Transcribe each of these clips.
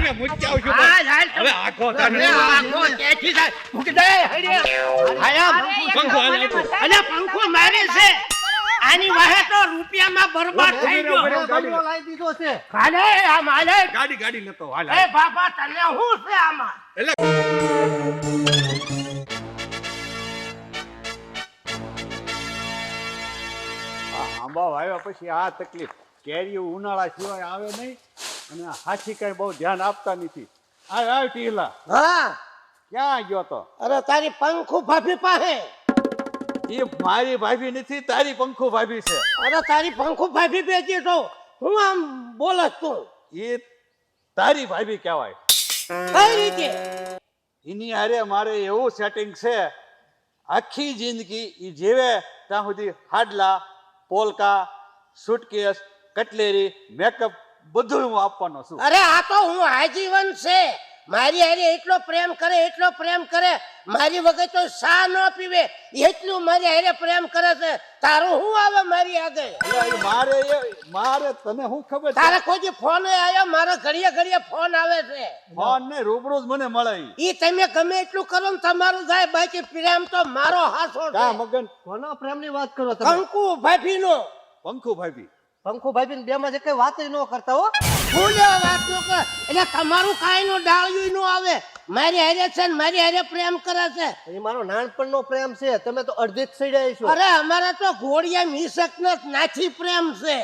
તમે મૂકી આવજો હવે આખો અરે આખો કેથી થાય મૂકી દે આયા પંખો અલે પંખો મારે છે આની વાહે તો રૂપિયામાં બરબાદ થઈ ગયો બંગલો લાવી દીધો છે હાલે આમ હાલે ગાડી લેતો હાલ એ બાપા તને શું છે આમાં એટલે આંબા વાવ્યા પછી આ તકલીફ કેરીઓ ઉનાળા સિવાય આવે નહીં અને હાથી કઈ બહુ ધ્યાન આપતા નથી આવ ટીલા હા ક્યાં ગયો તો અરે તારી પંખુ ભાભી પાસે એ મારી ભાભી નથી તારી પંખુ ભાભી છે અરે તારી પંખુ ભાભી બેઠી તો હું આમ બોલસ તું એ તારી ભાભી કહેવાય કઈ રીતે એની હારે મારે એવું સેટિંગ છે આખી જિંદગી એ જીવે ત્યાં સુધી હાડલા પોલકા સુટકેસ કટલેરી મેકઅપ બધું હું આપવાનો છું અરે આ તો હું આજીવન છે મારી હારે એટલો પ્રેમ કરે મારી વગર તો સા ન પીવે એટલું મારી હારે પ્રેમ કરે છે તારું શું આવે મારી આગળ મારે તને શું ખબર તારે કોઈ ફોન આવ્યો મારો ઘડીએ ફોન આવે છે ફોન ને રૂબરૂ જ મને મળે ઈ તમે ગમે એટલું કરો ને તમારું થાય બાકી પ્રેમ તો મારો હાસો છે મગન કોનો પ્રેમની વાત કરો તમે કંકુ ભાભીનો પંખુ ભાભી પંખુ ભાભી ને બે માં કઈ વાત ન કરતા હો ભૂલ વાત ન કર એટલે તમારું કાઈ નો ડાળ્યું નો આવે મારી હારે છે ને મારી હારે પ્રેમ કરે છે એ મારો નાનપણનો પ્રેમ છે તમે તો અડધી જ સડ્યા છો અરે અમારા તો ઘોડિયા મિસક નાથી પ્રેમ છે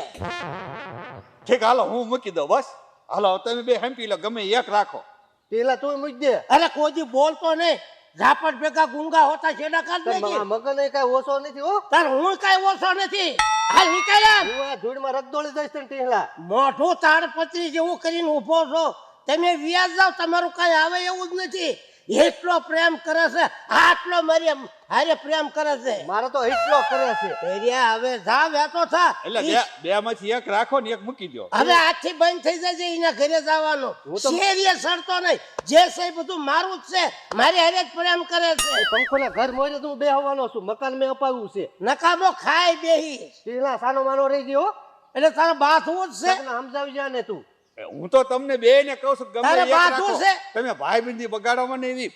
ઠીક હાલો હું મૂકી દઉં બસ હાલો તમે બે હંપી લો ગમે એક રાખો પેલા તું મૂકી દે અરે કોઈ બોલતો નહીં ઝાપટ ભેગા ગુંગા હોતા છેડા કાઢ નાખી મગન કઈ ઓછો નથી હો તાર હું કઈ ઓછો નથી હાલ નીકળ્યા હું આ ધૂળમાં રગદોળી જઈશ ને ટીહલા મોઢું તાડપત્રી જેવું કરીને ઉભો છો તમે વ્યાજ જાવ તમારું કઈ આવે એવું જ નથી એટલો પ્રેમ કરે છે આટલો મારી હારે પ્રેમ કરે છે મારો તો એટલો કરે છે એરિયા હવે જા વેતો થા એટલે બે માંથી એક રાખો ને એક મૂકી દો હવે આજથી બંધ થઈ જશે એના ઘરે જવાનું શેરીએ સડતો નહીં જે છે બધું મારું જ છે મારી હારે જ પ્રેમ કરે છે પંખોના ઘર મોરે તો હું બેહવાનો છું મકાન મેં અપાવ્યું છે નકામો ખાઈ બેહી ટીહલા સાનો માનો રહી ગયો એટલે તારે બાથવું જ છે સમજાવી જા ને તું હું તો તમને બે ને કહું છું ગમે તારે એક બાથવું રાખો છે તમે ભાઈ બંધી બગાડવામાં નહીં એવી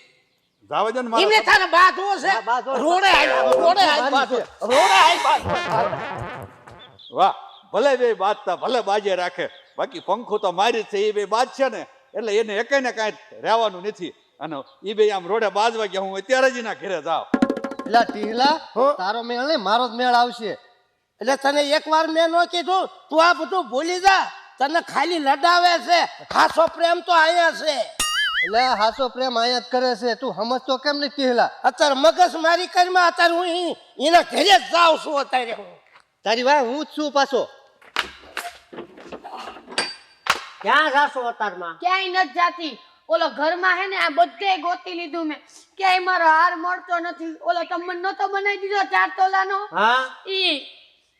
જાવ દે ને એમને મારા તારે બાથવું છે રોડે હાલ વાહ ભલે બે બાજતા ભલે બાજે રાખે બાકી પંખો તો મારી છે એ બે બાજ છે ને એટલે એને એકે ને કાંઈ રહેવાનું નથી અને એ બે આમ રોડે બાજવા ગયા હું અત્યારે જ એના ઘરે જાવ એટલે ટીહલા તારો મેળ નહીં મારો જ મેળ આવશે એટલે તને એકવાર મેં ન કીધું તું આ બધું ભૂલી જા તને ખાલી લડાવે છે હાસો પ્રેમ તો અહીંયા છે એટલે હાસો પ્રેમ આયા જ કરે છે તું સમજતો કેમ નહીં ટીહલા અત્યારે મગજ મારી કરીમાં અત્યારે હું એના ઘરે જ જાઉં છું અત્યારે હું તારી વાત હું જ છું પાછો ક્યાં જાશો અત્યારમાં ક્યાંય નથી જાતી ઓલો ઘરમાં હે ને આ બધે ગોતી લીધું મેં ક્યાંય મારો હાર મળતો નથી ઓલો તમને નતો બનાવી દીધો 4 તોલાનો હા ઈ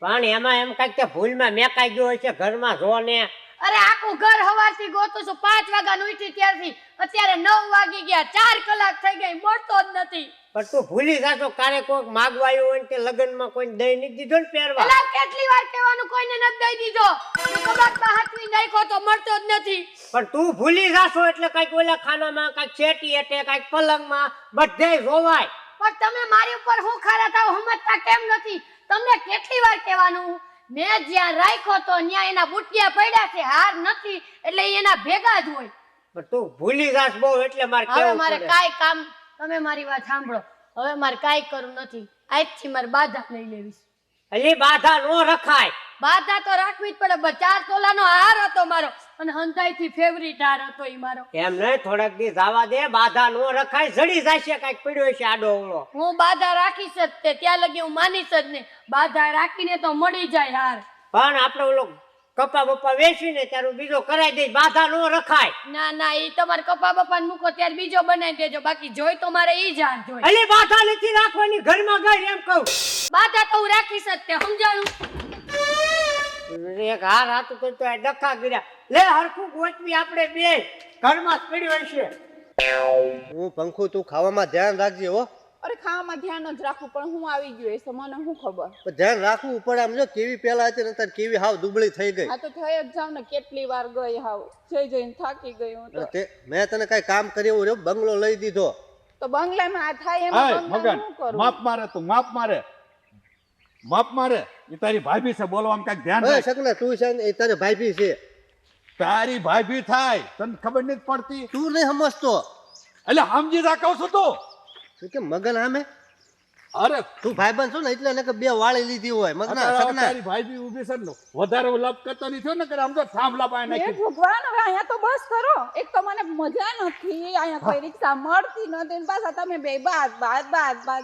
પણ એમાં એમ કઈક કે ભૂલમાં મેકાઈ ગયો હશે ઘરમાં જો ને અરે આખું ઘર હવારથી ગોતું છું 5 વાગ્યાનું ઉઠી ત્યારથી અત્યારે 9 વાગી ગયા 4 કલાક થઈ ગઈ મળતો જ નથી પણ તું ભૂલી જાતો કારે કોઈક માગવા આવ્યું હોય ને તે લગ્નમાં કોઈ દઈ નથી દીધો ને પહેરવા એલા કેટલી વાર કહેવાનું કોઈને નથી દઈ દીધો કબાટમાં હાથવી નાખ્યો તો મળતો જ નથી પણ તું ભૂલી જાશો એટલે કઈક ઓલા ખાનામાં કઈક શેટી એટલે કઈક પલંગમાં બધે જોવાય પણ તમે મારી ઉપર હું ખારા થાવ સમજતા કેમ નથી તમને કેટલી વાર કહેવાનું મેં જ્યાં રાખ્યો તો ત્યાં એના બુટિયા પડ્યા છે હાર નથી એટલે એના ભેગા જ હોય પણ તું ભૂલી જાશ બહુ એટલે મારે હવે કેવું મારે પડે. કાઈ કામ તમે મારી વાત સાંભળો હવે મારે કાઈ કરવું નથી આજથી મારે બાધા લઈ લેવી અલી બાધા નો રખાય બાધા તો રાખવી જ પડે 4 તોલાનો હાર હતો મારો અને હંધાઈથી ફેવરિટ હાર હતો ઈ મારો એમ નહીં થોડાક દી જવા દે બાધા નો રખાય જડી જશે કઈક પડ્યો છે આડો ઓળો હું બાધા રાખીશ જ તે ત્યાં લગી હું માનીશ જ નહીં બાધા રાખીને તો મળી જાય હાર પણ આપણે ઓલો કપા બપ્પા વેચીને તારું બીજો કરાઈ દે બાધા નો રખાય ના ના ઈ તમારે કપા બપાને મૂકો ત્યારે બીજો બનાવી દેજો બાકી જોઈ તો મારે ઈ જ હાર જોઈ અલી બાધા નથી રાખવાની ઘરમાં ગઈ એમ કહું બાધા તો હું રાખીશ જ તે સમજાણું એક હાર હાથું કરતો આ ડખા કર્યા લે હરખું ગોચવી આપણે બે ઘરમાં જ પડ્યો હશે હું પંખુ તું ખાવામાં ધ્યાન રાખજે હો અરે ખાવામાં ધ્યાન જ રાખવું પણ હું આવી ગયો એ તો મને શું ખબર. પણ ધ્યાન રાખવું પડે. આમ જો કેવી પેલા હતી ને અત્યારે કેવી હાવ દુબળી થઈ ગઈ. આ તો થઈ જ જાવ ને, કેટલી વાર ગઈ હાવ જઈને થાકી ગઈ હું તો. મેં તને કઈ કામ કર્યું રહ્યો, બંગલો લઈ દીધો તો બંગલામાં આ થાય હાય એમ મગન શું કરું? માપ મારે તું માપ મારે એ તારી ભાભી છે બોલવામાં કઈક ધ્યાન રાખ. શકના તું છે ને એ તારે ભાભી છે. તારી ભાભી થાય તને ખબર નથી પડતી તું નહીં સમજતો. એટલે સમજી રાખો છું તું તું કે મગન આમે અરે તું ભાઈબંધ છો ને એટલે એને કે બે વાળી લીધી હોય મગના અત્યારે શકના. તારી ભાભી ઊભી છે ને વધારે લપ કરતો નહીં થયો ને કે આમ તો થાંભલા પાય હે નાખી ભગવાન, હવે અહીંયા તો બસ કરો. એક તો મને મજા નથી, અહીંયા કોઈ રિક્ષા મળતી નથી ને પાછા તમે બે બાદ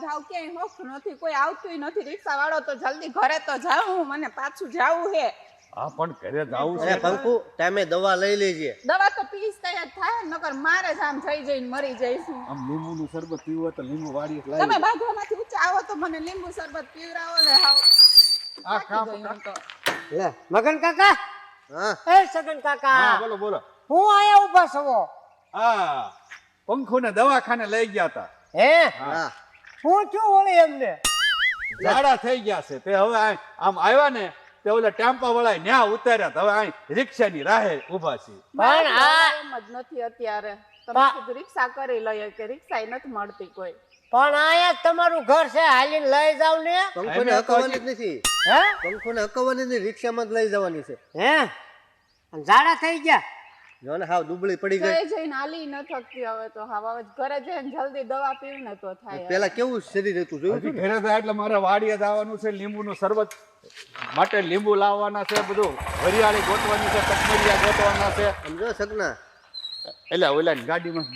હાવ ક્યાંય હોફ નથી, કોઈ આવતું નથી. રિક્ષા વાળો તો જલ્દી ઘરે તો જાઉં, મને પાછું જાવું હે. હા પણ ઘરે જાવું અરે છે પંકુ ટાઈમે દવા લઈ લેજે. દવા તો પીસ તૈયાર થાય ને, નકર મારે જ આમ જઈને મરી જઈશું. આમ લીંબુનું શરબત પીવું હોય તો લીંબુ વાળી તમે લાવી બાંધવામાંથી ઊંચા આવો તો મને લીંબુ શરબત પીવડાવો ને હાવ આ કામ થાકી ગઈ હું તો. લે મગન કાકા, હા એ સગન હા કાકા, બોલો હું આયા ઉભા છો? આ પંખુને દવાખાને લઈ ગયા હતા હે હા હું છું વળી એમને? ઝાડા થઈ ગયા છે તે હવે આમ આવ્યા ને તે ઓલા ટેમ્પા વાળા ન્યા ઉતાર્યા તો હવે અહીં રિક્ષાની રાહે ઊભા છે. પણ આ એમ જ નથી અત્યારે. તમે કીધું રિક્ષા કરી લઈએ કે રિક્ષા નથી મળતી કોઈ. પણ આયા તમારું ઘર છે, હાલીને લઈ જાવ ને. પંખોને હકવાની જ નથી. હે પંખોને હકવાની નથી, રિક્ષામાં જ લઈ જવાની છે. હે અને ઝાડા થઈ ગયા? જો ને હાવ દુબળી પડી ગઈ. જઈને હાલી ન થકતી હવે તો. હવે ઘરે જઈને જલ્દી દવા પીવું ને તો થાય. પેલા કેવું શરીર હતું જોયું હજી તું ને? ઘરે જાય એટલે મારે વાડીએ જવાનું છે, લીંબુનું શરબત માટે લીંબુ લાવવાના છે, બધું વરિયાળી ગોતવાની છે, કટમરિયા ગોતવાના છે. સમજો શકના એટલે ઓલા ગાડીમાં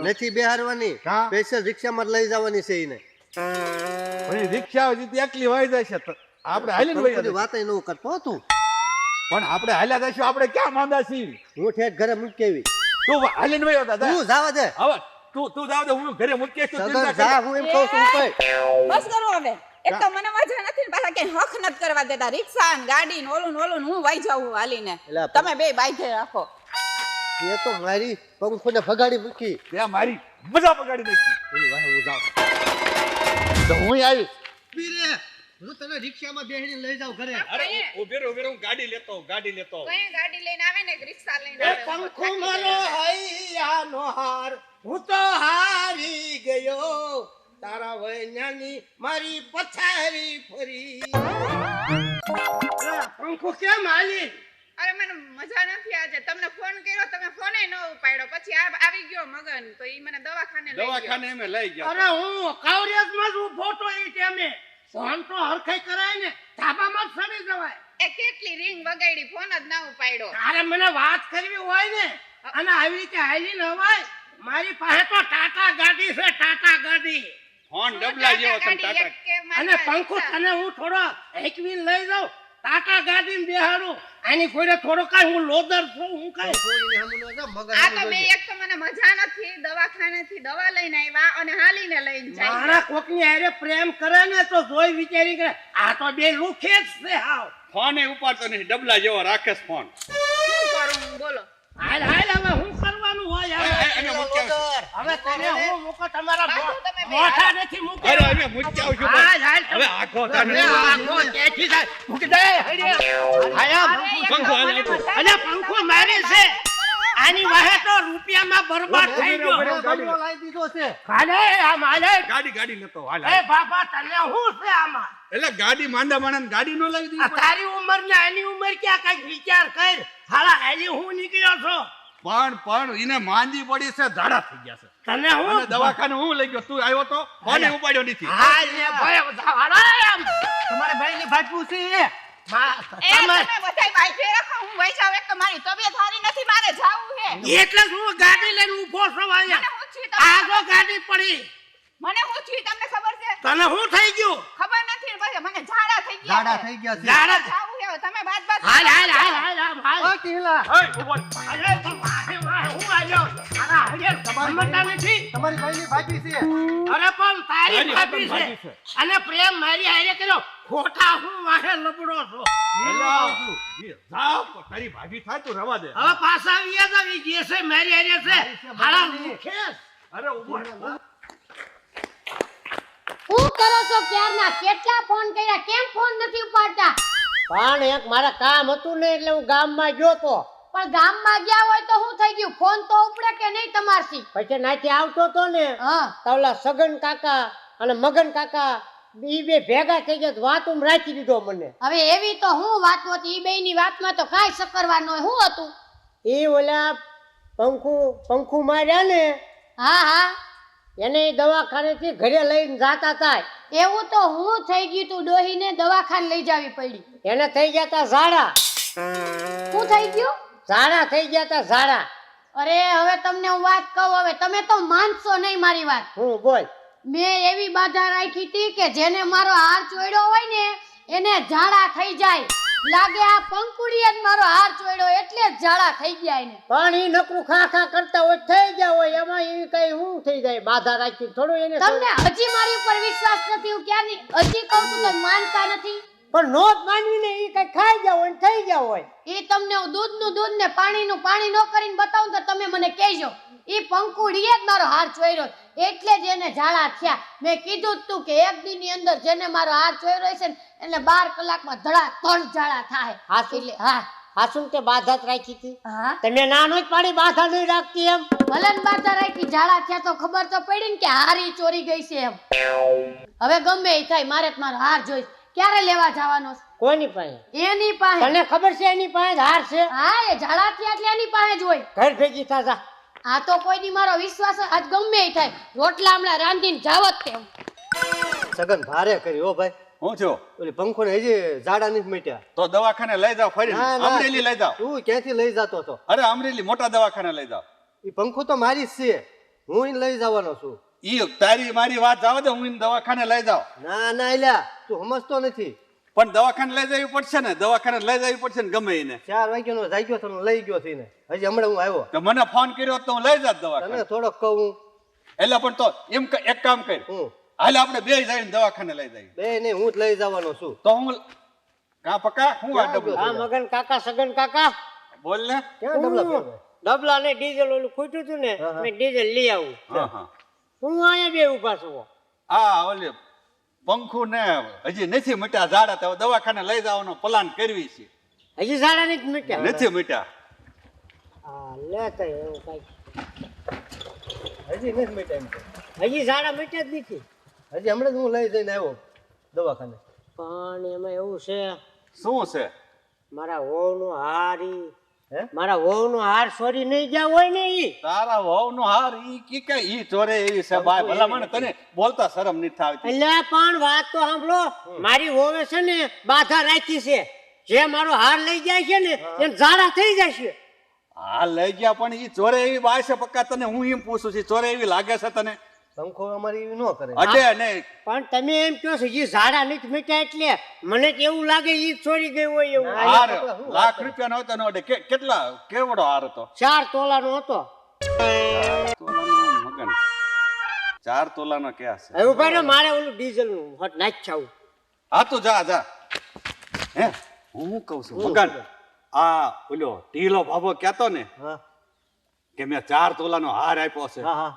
નથી બેહારવાની, હા. સ્પેશિયલ રિક્ષામાં જ લઈ જવાની છે એને. રિક્ષા હજી એકલી વાઈ જાય છે તો આપણે હાલીને વહી પંખોની જઈશું. વાત ન કરતો તું. પણ આપણે હાલ્યા જઈશું, આપણે ક્યાં માંદા છીએ? હું ઠેઠ ઘરે મૂકી આવી. તું હાલીને વહી દાદા તું જાવા દે. હવે તું જાવ દે, હું ઘરે મૂકી આવીશ, તું સગન ચિંતા જા, કર. હું એમ કહું છું કઈ. બસ કરો હવે. એક તો મને મજા નથી ને પાછા ક્યાંય હક નથી કરવા દેતા. રિક્ષા ને ગાડી ને ઓલું ને ઓલું ને હું વાઈ જાઉં હાલીને. એટલે તમે બે બાઈધે રાખો. એ તો મારી પંખોને ભગાડી મૂકી. ત્યાં મારી મજા બગાડી નાખી. એની વાહે હું જાઉં. તો હું આવીશ. વીરે, હું તને રિક્ષામાં બેહીને લઈ જાઉં ઘરે. અરે ઉભી રહો, હું ગાડી લેતો આવું. કઈ ગાડી લઈને આવે ને રિક્ષા લઈને એ આવે. પંખો મારો હૈયાનો હાર, હું તો હારી ગયો, તારા વૈયાની મારી પથારી ફરી. પંખો કેમ હાલી? અરે મને મજા નથી આજે. તમને ફોન કર્યો, તમે ફોને ન ઉપાડ્યો. પછી આવી ગયો મગન તો ઈ મને દવાખાને લઈ ગયો. દવાખાને અમે લઈ ગયા અરે હું કાવરિયામાં જ ઊભો તો એ ટાઈમે. ફોન તો હરખાઈ કરાય ને, ધાબામાં જ સડી જવાય. એ કેટલી રિંગ વગાડી, ફોન જ ના ઉપાડ્યો. તારે મને વાત કરવી હોય ને, અને આવી રીતે હાલીને હવાય. મારી પાસે તો ટાટા ગાડી છે, ટાટા ગાડી. ફોન ડબલા જેવો છે ટાટા. અને પંખો તને હું થોડો એકવીન લઈ જાઉં, ટાટા ગાડીમાં બેહાડું. આની કોઈને થોડો કાંઈ હું લોદર છું, હું કાંઈ. પંખોની સામું ન જા, મગજ આ તો સામું બે જોજે. એક તો મને મજા નથી. દવાખાનેથી દવા લઈને આવ્યા અને હાલીને લઈને જાય. મારા કોકની હારે પ્રેમ કરે ને તો જોઈ વિચારી કરે. આ તો બે લુખે જ છે હાવ. ફોન ઉપાડતો નહીં, ડબલા જેવો રાખે છે ફોન. શું કરું બોલો? હાલ હાલ હવે હું કરવાનું હોય હવે? એને મૂકી આવશું. હવે તને હું મૂકો, તમારા બાજુ તમે બે મોઢા નથી મૂકે. અરે અમે મૂકી આવશું હાલ ભાઈ. હાલ હવે આખો અરે તાને આખો ક્યાંથી થાય? મૂકી દે હરિયા. આયા અરે એક પંખો તો હાલે મને તો. મજા અને નથી. પંખો મારી છે. આની વાહે તો રૂપિયામાં બરબાદ થઈ ગયો. બંગલો લાવી દીધો છે. કાલે આ માલે ગાડી લેતો હાલ એ બાબા તને શું છે આમાં? એટલે ગાડી માંદા માણસ ગાડી નો લાવી આ દીધી તારી ઉંમર ને એની ઉંમર ક્યાં કઈક વિચાર કર. હાલા હેલી હું નીકળ્યો છો. પણ એને માંદી પડી છે, ઝાડા થઈ ગયા છે. તને અને હું દવાખાને હું લઈ ગયો, તું આવ્યો તો ફોને ઉપાડ્યો નથી. હા લે ભાઈ હાલા આમ. તમારે ભાઈ ને ભાજવું છે એ તમે બધાય બાઈધે રાખો. હું વઈ જાઉં. એક તો મારી તબિયત સારી નથી, મારે જાવું છે. એટલે જ હું ગાડી લઈને ઊભો છું મને અહીંયા. હું થયું તમને? આ જો ગાડી પડી. મને હું થયું તમને ખબર છે? તને શું થઈ ગયું? ખબર નથી ને પછી મને ઝાડા થઈ ગયા ઝાડા છે. થઈ ગયા છે. ઝાડા જાવું છે હવે. તમે બાદ હાલ હાલ હાલ હાલ આમ હાલ. ઓ ટીલા, હે, ઉભો રહો. અરે તો વાહે વાહે હું આવ્યો. અરે હરિયર સમજતા નથી. તમારી ભાઈની ભાજી છે. અરે પણ તારી તારી ભાભી ભાભી છે છે. અને પ્રેમ મારી હારે કર્યો. ખોટા હું વાહે લબડો છો. એ જાઓ, તારી ભાભી થાય તો રવા દે. હવે પાછા આવી જે છે મારી હારે છે. હાલા મુખેશ. અરે ઉભો રહો. શું કરો છો ક્યારના? કેટલા ફોન કર્યા, કેમ ફોન નથી ઉપાડતા? પણ એક મારા કામ હતું ને એટલે હું ગામમાં ગયો તો. પણ ગામમાં ગયા હોય તો શું થઈ ગયું? ફોન તો ઉપડે કે નહીં તમારથી? પછી નાથી આવતો તો ને હા, તો ઓલા સગન કાકા અને મગન કાકા ઈ બે ભેગા થઈ ગયા તો વાતું રાખી દીધો મને. હવે એવી તો હું વાત હતી, ઈ બેયની વાતમાં તો કાંઈ સકરવા ન હોય. શું હતું? એ ઓલા પંખુ માર્યા ને હા હા, એને દવાખાનેથી ઘરે લઈને જાતા હતા. એવું તો હું થઈ ગયું તું, ડોહીને દવાખાને લઈ જાવી પડી. એને થઈ ગયા તા ઝાડા. શું થઈ ગયું? ઝાડા થઈ ગયા તા ઝાડા. અરે હવે તમને હું વાત કહું, હવે તમે તો માનશો નહીં મારી વાત. હું બોલ. મેં એવી બાધા રાખી હતી કે જેને મારો હાર ચોયડો હોય ને એને ઝાડા થઈ જાય. લાગે આ પંકુડીએ જ મારો હાર ચોયડો એટલે જ ઝાડા થઈ ગયા એને. પણ ઈ નકરું ખા ખા કરતા હોય થઈ ગયા હોય એમાં એવી કઈ હું થઈ જાય બાધા રાખી થોડું એને. તમને હજી મારી ઉપર વિશ્વાસ નથી? હું ક્યારની હજી કહું છું તો માનતા નથી. પણ નો જ માનવી ને ઈ કઈ ખાઈ ગયા હોય ને થઈ ગયા હોય. એ તમને હું દૂધનું દૂધ ને પાણીનું પાણી ન કરીને બતાવું તો તમે મને કહેજો. એ પંકુડીએ જ મારો હાર ચોયરો એટલે જ એને ઝાડા થયા. મેં કીધું જ તું કે એક દીની અંદર જેને મારો હાર ચોયરો છે ને એને 12 કલાકમાં ધડાધડ ઝાડા થાય. એટલે હા હાસું તે બાધા જ રાખી હતી. હા, તમે નાનો જ પાડી બાધા નહીં રાખતી એમ. ભલે ને બાધા રાખી, ઝાડા થયા તો ખબર તો પડી ને કે હારી ચોરી ગઈ છે એમ. હવે ગમે એ થાય, મારે જ મારો હાર જોઈશ. ક્યારે લેવા જવાનો છે? કોની પાસે? એની પાસે. તને ખબર છે એની પાસે હાર છે? હા, એ ઝાડા થયા એટલે એની પાસે જ હોય. ઘર ભેગી થાજા. આ તો કોઈ દી મારો વિશ્વાસ આજ ગમે એ થાય, રોટલા હમણાં રાંધીને જાવત તેમ. સગન ભારે કરી હો ભાઈ. હું છું ઓલી પંખો ને હજી ઝાડા નથી મટ્યા. તો દવાખાને લઈ જાઓ, ફરી ના, ના. અમરેલી લઈ જાઓ. તું ક્યાંથી લઈ જતો હતો? અરે અમરેલી મોટા દવાખાને લઈ જાઓ. એ પંખો તો મારી જ છે, હું એને લઈ જવાનો છું. ઈ તારી મારી વાત જવા દે, હું એને દવાખાને લઈ જાઉં. ના ના એલ્યા તું સમજતો નથી. પણ દવાખાને લઈ જવી પડશે ને, દવાખાને લઈ જવી પડશે ને ગમે એને. 4 વાગ્યાનો જાગ્યો તો હું લઈ ગયો થઈને. હજી હમણાં હું આવ્યો. તો મને ફોન કર્યો તો હું લઈ જાત દવાખાને. તને થોડોક કહું. એટલે પણ તો એમ એક કામ કર, હું હાલે આપણે બે જઈને દવાખાને લઈ જઈએ. બે નહીં, હું જ લઈ જવાનો છું. તો હું કા પકા હું આ ડબલું હા મગન કાકા સગન કાકા બોલ ને. ક્યાં ડબલા પહેરવા? ડબલા ને ડીઝલ ઓલું ખૂટ્યું હતું ને હા, હા. મેં ડીઝલ લઈ આવું. હા હા, હું અહીંયા બે ઉભા છું. આ ઓલે પંખુ ને હજી નથી મીઠા ઝાડા, તો દવાખાને લઈ જવાનો પ્લાન કરવી છે. હજી ઝાડા નથી મીઠા. નથી મીઠા. હા લે તો એવું કઈ. હજી નથી મટ્યા એમ તો. હજી ઝાડા મીઠા જ નથી. હજી હમણાં જ હું લઈ જઈને આવ્યો દવાખાને. પણ એમાં એવું છે શું છે? મારા વહુનો હાર ઈ હે? મારા વહુનો હાર ચોરી નહીં ગયા હોય ને ઈ. તારા વહુ નો હાર ઈ કે ઈ ચોરે એવી છે બાય. ભલા મને તને બોલતા શરમ નથી આવતી. એટલે પણ વાત તો સાંભળો, મારી વહુએ છે ને બાધા રાખી છે જે મારો હાર લઈ જાય છે ને એને ઝાડા થઈ જશે. હા લઈ ગયા, પણ ઈ ચોરે એવી બાય છે પક્કા. તને હું એમ પૂછું છું, ચોરે એવી લાગે છે તને? પંખો અમારી એવી ન કરે. અડે નહીં. પણ તમે એમ કહો છો જે ઝાડા નથી મીઠા એટલે મને તો એવું લાગે ઈ ચોરી ગઈ હોય એવું. ના. હાર શું વાત લાખ કરે? રૂપિયા નો હતો ને અડે કેટલા કેવડો હાર હતો? 4 તોલાનો હતો. 4 તોલાનો મગન. 4 તોલાનો ક્યાં છે? હવે ઉભા રહો, મારે ઓલું ડીઝલ નું હટ નાખ્યા. હા તું જા જા. હે હું કહું છું મગન, આ ઓલો ઢીલો ભાભો કહેતો ને હા કે મેં 4 તોલાનો હાર આપ્યો છે, હા હા.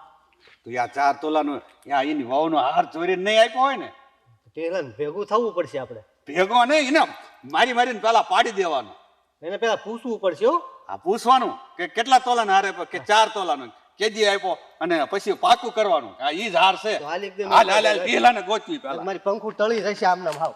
તો આ 4 તોલાનો એની વહુનો હાર ચોરીને નહીં આપ્યો હોય ને, ટેલન ભેગું થવું પડશે આપણે. ભેગો નહીં એને મારીને પેલા પાડી દેવાનો. એને પેલા પૂછવું પડશે હો. આ પૂછવાનું કે કેટલા તોલાનો હાર આપ્યો, કે 4 તોલાનો કેદી આપ્યો, અને પછી પાકું કરવાનું આ ઈ જ હાર છે. તો હાલ એકદમ હાલ હાલ હાલ ઢીલાને ગોતવી પેલા. મારી પંખું ટળી રહેશે આમના ભાવ.